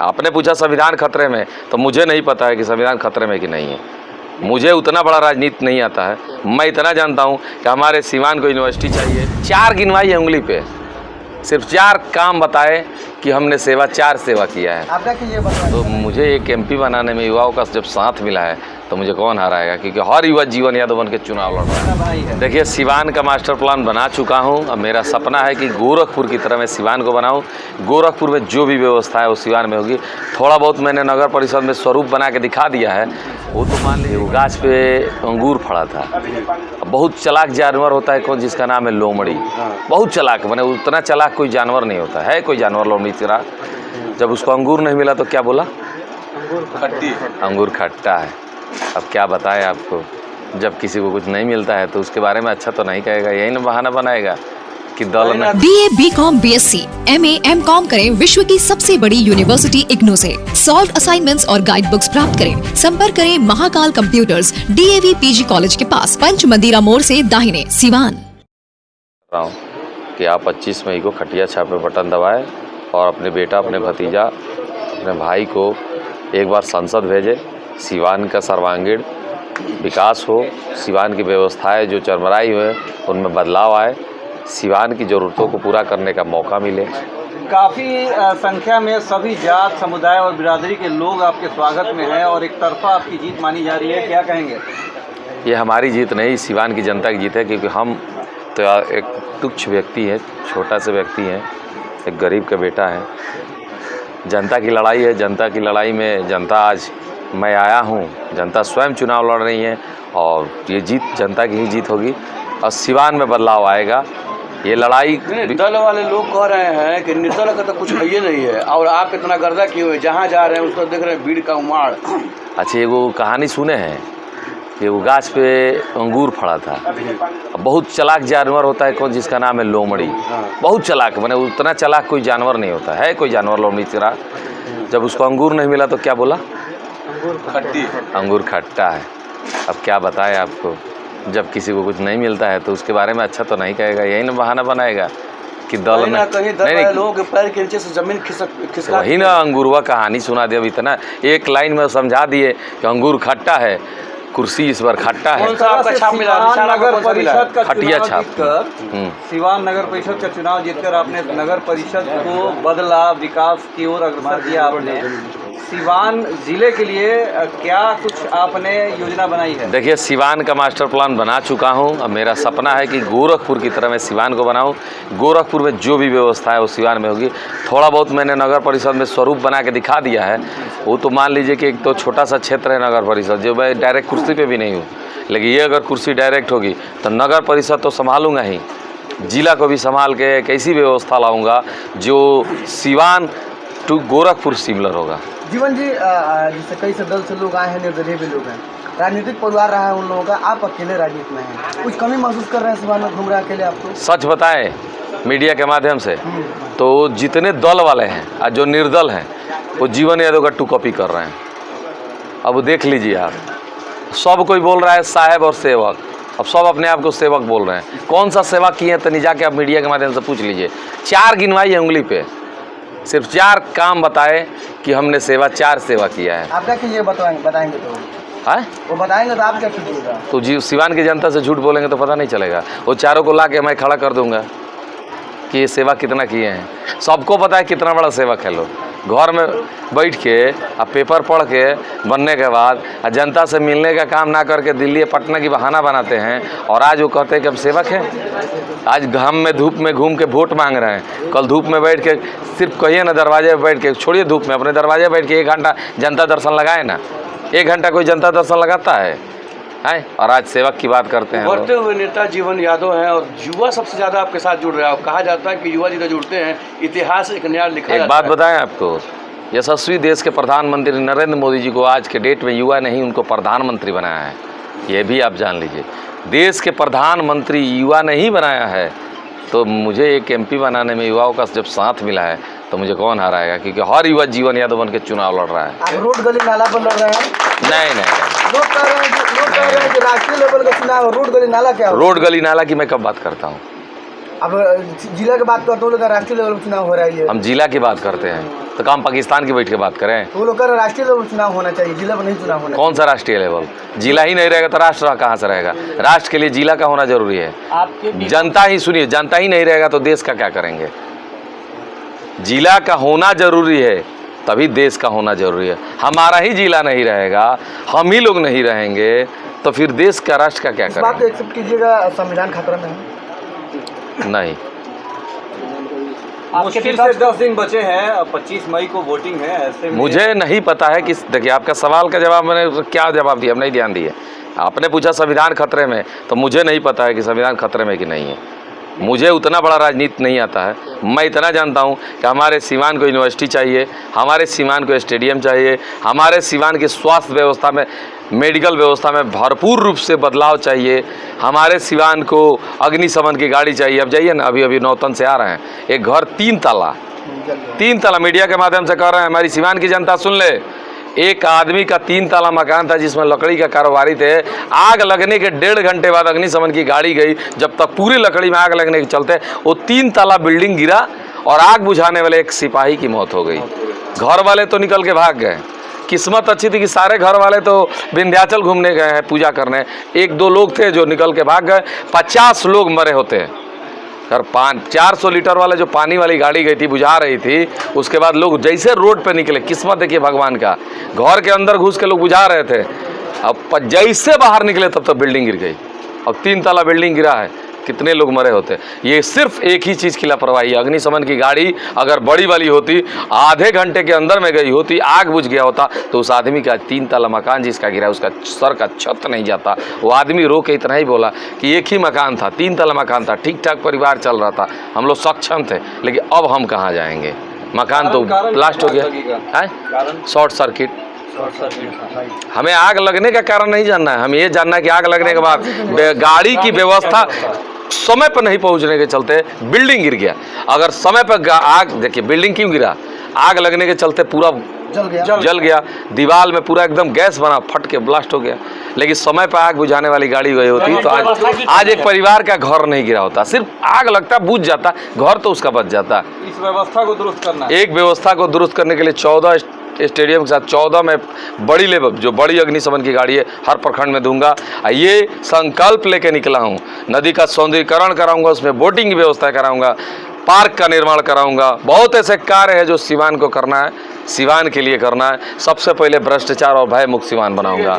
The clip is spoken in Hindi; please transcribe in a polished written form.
आपने पूछा संविधान खतरे में, तो मुझे नहीं पता है कि संविधान खतरे में कि नहीं है। मुझे उतना बड़ा राजनीति नहीं आता है। मैं इतना जानता हूँ कि हमारे सिवान को यूनिवर्सिटी चाहिए। 4 गिनवाई है उंगली पे, सिर्फ 4 काम बताए कि हमने चार सेवा किया है। आपका कि ये बताएं। तो मुझे एक MP बनाने में युवाओं का जब साथ मिला है तो मुझे कौन हराएगा, क्योंकि हर युवा जीवन यादव बन के चुनाव लड़ रहा है। देखिए, सिवान का मास्टर प्लान बना चुका हूँ। अब मेरा सपना है कि गोरखपुर की तरह मैं सिवान को बनाऊँ। गोरखपुर में जो भी व्यवस्था है वो सिवान में होगी। थोड़ा बहुत मैंने नगर परिषद में स्वरूप बना के दिखा दिया है। वो तो मान लीजिए, वो गाछ पे अंगूर फड़ा था। बहुत चालाक जानवर होता है कौन, जिसका नाम है लोमड़ी। बहुत चालाक, मैंने उतना चालाक कोई जानवर नहीं होता है। कोई जानवर लोमड़ी तरह, जब उसको अंगूर नहीं मिला तो क्या बोला? अंगूर खट्टा है। अब क्या बताएं आपको, जब किसी को कुछ नहीं मिलता है तो उसके बारे में अच्छा तो नहीं कहेगा, यही ना बहाना बनाएगा कि दल में। BA, BCom, BSc, MA, MCom करें विश्व की सबसे बड़ी यूनिवर्सिटी इग्नू से। सॉल्व असाइनमेंट्स और गाइड बुक्स प्राप्त करें। संपर्क करें Mahakal computers, DAV PG college के पास, पंच मंदिरा मोड़ से दाहिने, सिवान। कि आप 25 मई को खटिया छापे बटन दबाएं और अपने बेटा, अपने भतीजा, अपने भाई को एक बार संसद भेजें। सिवान का सर्वांगीण विकास हो, सिवान की व्यवस्थाएं जो चरमराई हुए उनमें बदलाव आए, सिवान की ज़रूरतों को पूरा करने का मौका मिले। काफ़ी संख्या में सभी जात, समुदाय और बिरादरी के लोग आपके स्वागत में हैं और एक तरफा आपकी जीत मानी जा रही है, क्या कहेंगे? ये हमारी जीत नहीं, सिवान की जनता की जीत है, क्योंकि हम तो एक तुच्छ व्यक्ति है, छोटा से व्यक्ति हैं, एक गरीब का बेटा है। जनता की लड़ाई है। जनता की लड़ाई में जनता, आज मैं आया हूँ, जनता स्वयं चुनाव लड़ रही है और ये जीत जनता की ही जीत होगी और सिवान में बदलाव आएगा। ये लड़ाई दल वाले लोग कह रहे हैं कि निर्दल का तो कुछ है ही नहीं है और आप इतना गर्दा क्यों है, जहाँ जा रहे हैं उसको देख रहे हैं भीड़ का उमाड़। अच्छा, ये वो कहानी सुने हैं कि वो गाछ पे अंगूर फड़ा था। बहुत चालाक जानवर होता है कौन, जिसका नाम है लोमड़ी। बहुत चालाक, मैंने उतना चालाक कोई जानवर नहीं होता है। कोई जानवर लोमड़ी तरह, जब उसको अंगूर नहीं मिला तो क्या बोला? अंगूर खट्टा है। अब क्या बताएं आपको, जब किसी को कुछ नहीं मिलता है तो उसके बारे में अच्छा तो नहीं कहेगा, यही ना बहाना बनाएगा कि दल में नहीं, लोगों के पैर के नीचे से जमीन खिसका। वही ना अंगूरवा कहानी सुना दिया। अब इतना एक लाइन में समझा दिए कि अंगूर खट्टा है, कुर्सी इस बार खट्टा है। कौन सा आपका छाप मिला? नगर परिषद का खटिया चुनाव छाप। जीतकर, सिवान नगर परिषद का चुनाव जीतकर आपने नगर परिषद को बदला, विकास की ओर अग्रसर किया आपने। सिवान जिले के लिए क्या कुछ आपने योजना बनाई है? देखिए, सिवान का मास्टर प्लान बना चुका हूं। अब मेरा सपना है कि गोरखपुर की तरह मैं सिवान को बनाऊं। गोरखपुर में जो भी व्यवस्था है वो सिवान में होगी। थोड़ा बहुत मैंने नगर परिषद में स्वरूप बना के दिखा दिया है। वो तो मान लीजिए कि एक तो छोटा सा क्षेत्र है नगर परिषद, जो मैं डायरेक्ट कुर्सी पे भी नहीं हूँ, लेकिन ये अगर कुर्सी डायरेक्ट होगी तो नगर परिषद तो संभालूंगा ही, जिला को भी संभाल के एक ऐसी व्यवस्था लाऊंगा जो सिवान टू गोरखपुर सिमिलर होगा। जीवन जी, जैसे कई से दल से लोग आए हैं, निर्दलीय भी लोग हैं, राजनीतिक परिवार रहा है उन लोगों का, आप अकेले राजनीति में हैं, कुछ कमी महसूस कर रहे हैं सिवान में घूम रहे अकेले? आपको सच बताएं मीडिया के माध्यम से, तो जितने दल वाले हैं और जो निर्दल हैं वो जीवन यादव का टू कॉपी कर रहे हैं। अब देख लीजिए आप, सब कोई बोल रहा है साहब और सेवक। अब सब अपने आप को सेवक बोल रहे हैं। कौन सा सेवा किए हैं तो जाके आप मीडिया के माध्यम से पूछ लीजिए। 4 गिनवाई है उंगली पे, सिर्फ 4 काम बताए कि हमने चार सेवा किया है। आपका कि ये बताएंगे तो है वो बताएंगे तो आप क्या कीजिएगा? तो जी, सिवान की जनता से झूठ बोलेंगे तो पता नहीं चलेगा। वो चारों को ला के मैं खड़ा कर दूंगा कि ये सेवा कितना किए हैं। सबको पता है कितना बड़ा सेवक है लोग। घर में बैठ के अब पेपर पढ़ के बनने के बाद जनता से मिलने का काम ना करके दिल्ली पटना की बहाना बनाते हैं और आज वो कहते हैं कि हम सेवक हैं। आज घाम में धूप में घूम के वोट मांग रहे हैं। कल धूप में बैठ के सिर्फ कहिए ना, दरवाजे पर बैठ के, छोड़िए धूप में, अपने दरवाजे बैठ के 1 घंटा जनता दर्शन लगाए ना। 1 घंटा कोई जनता दर्शन लगाता है? और आज सेवक की बात करते हैं। बढ़ते हुए नेता जीवन यादव हैं और युवा सबसे ज़्यादा आपके साथ जुड़ रहा है। कहा जाता है कि युवा जितना जुड़ते हैं इतिहास एक नया लिखा। एक बात बताएं आपको, यशस्वी देश के प्रधानमंत्री नरेंद्र मोदी जी को आज के डेट में युवा नहीं, उनको प्रधानमंत्री बनाया है। ये भी आप जान लीजिए, देश के प्रधानमंत्री युवा नहीं बनाया है। तो मुझे एक MP बनाने में युवाओं का जब साथ मिला है तो मुझे कौन हराएगा, क्योंकि हर युवा जीवन यादव बन के चुनाव लड़ रहा है। आप रोड गली नाला पर लड़ रहे हैं? नहीं, लोग कह रहे हैं कि राष्ट्रीय लेवल का चुनाव, रोड गली नाला क्या? रोड गली नाला की मैं कब बात करता हूँ? अब जिला की बात करते हो, राष्ट्रीय लेवल का चुनाव हो रहा है। हम जिला की बात करते हैं। तो काम पाकिस्तान की बैठ के बात करें? वो लोग कह रहे राष्ट्रीय लेवल चुनाव होना चाहिए, जिला में नहीं चुनाव होना कौन सा राष्ट्रीय लेवल? जिला ही नहीं रहेगा तो राष्ट्र कहाँ से रहेगा? राष्ट्र के लिए जिला का होना जरूरी है। जनता ही, सुनिए, जनता ही नहीं रहेगा तो देश का क्या करेंगे? जिला का होना जरूरी है, तभी देश का होना जरूरी है। हमारा ही जिला नहीं रहेगा, हम ही लोग नहीं रहेंगे, तो फिर देश का, राष्ट्र का क्या इस बात को करेंगे? एक्सेप्ट कीजिएगा, संविधान खतरा में है? नहीं। मुश्किल से 10 दिन बचे हैं, 25 मई को वोटिंग है, ऐसे में मुझे नहीं पता है कि, देखिए आपका सवाल का जवाब मैंने क्या जवाब दिया, नहीं ध्यान दिए। आपने पूछा संविधान खतरे में, तो मुझे नहीं पता है कि संविधान खतरे में कि नहीं है। मुझे उतना बड़ा राजनीति नहीं आता है। मैं इतना जानता हूं कि हमारे सीवान को यूनिवर्सिटी चाहिए, हमारे सीवान को स्टेडियम चाहिए, हमारे सीवान की स्वास्थ्य व्यवस्था में, मेडिकल व्यवस्था में भरपूर रूप से बदलाव चाहिए, हमारे सीवान को अग्निशमन की गाड़ी चाहिए। अब जाइए ना, अभी नौतन से आ रहे हैं, एक घर 3 ताला मीडिया के माध्यम से कह रहे हैं, हमारी सीवान की जनता सुन ले, एक आदमी का 3 ताला मकान था जिसमें लकड़ी का कारोबारी थे। आग लगने के 1.5 घंटे बाद अग्निशमन की गाड़ी गई, जब तक पूरी लकड़ी में आग लगने के चलते वो 3 ताला बिल्डिंग गिरा और आग बुझाने वाले एक सिपाही की मौत हो गई। घर वाले तो निकल के भाग गए। किस्मत अच्छी थी कि सारे घर वाले तो विंध्याचल घूमने गए हैं, पूजा करने। 1-2 लोग थे जो निकल के भाग गए, 50 लोग मरे होते हैं। और 400 लीटर वाले जो पानी वाली गाड़ी गई थी, बुझा रही थी, उसके बाद लोग जैसे रोड पे निकले, किस्मत देखिए भगवान का, घर के अंदर घुस के लोग बुझा रहे थे, अब जैसे बाहर निकले तब तक बिल्डिंग गिर गई। अब 3 ताला बिल्डिंग गिरा है, कितने लोग मरे होते। ये सिर्फ एक ही चीज़ की लापरवाही है। अग्निशमन की गाड़ी अगर बड़ी वाली होती, आधे घंटे के अंदर में गई होती, आग बुझ गया होता, तो उस आदमी का 3 ताला मकान जिसका गिरा, उसका सर का छत नहीं जाता। वो आदमी रो के इतना ही बोला कि एक ही मकान था, 3 ताला मकान था, ठीक ठाक परिवार चल रहा था, हम लोग सक्षम थे, लेकिन अब हम कहाँ जाएंगे? मकान तो ब्लास्ट हो गया है, शॉर्ट सर्किट। हमें आग लगने का कारण नहीं जानना है, हमें ये जानना है कि आग लगने के बाद गाड़ी की व्यवस्था समय पर नहीं पहुंचने के चलते बिल्डिंग गिर गया। अगर समय पर आग, देखिए बिल्डिंग क्यों गिरा, आग लगने के चलते पूरा जल गया, दीवार में पूरा एकदम गैस बना, फट के ब्लास्ट हो गया। लेकिन समय पर आग बुझाने वाली गाड़ी गई होती तो आज एक परिवार का घर नहीं गिरा होता। सिर्फ आग लगता, बुझ जाता, घर तो उसका बच जाता। इस व्यवस्था को दुरुस्त करना है। एक व्यवस्था को दुरुस्त करने के लिए 14 स्टेडियम के साथ 14 में बड़ी लेवल, जो बड़ी अग्निशमन की गाड़ी है, हर प्रखंड में दूंगा। ये संकल्प लेके निकला हूँ। नदी का सौंदर्यीकरण कराऊंगा, उसमें बोटिंग की व्यवस्था कराऊंगा, पार्क का निर्माण कराऊंगा। बहुत ऐसे कार्य है जो सीवान को करना है, सीवान के लिए करना है। सबसे पहले भ्रष्टाचार और भय मुक्त सीवान बनाऊंगा।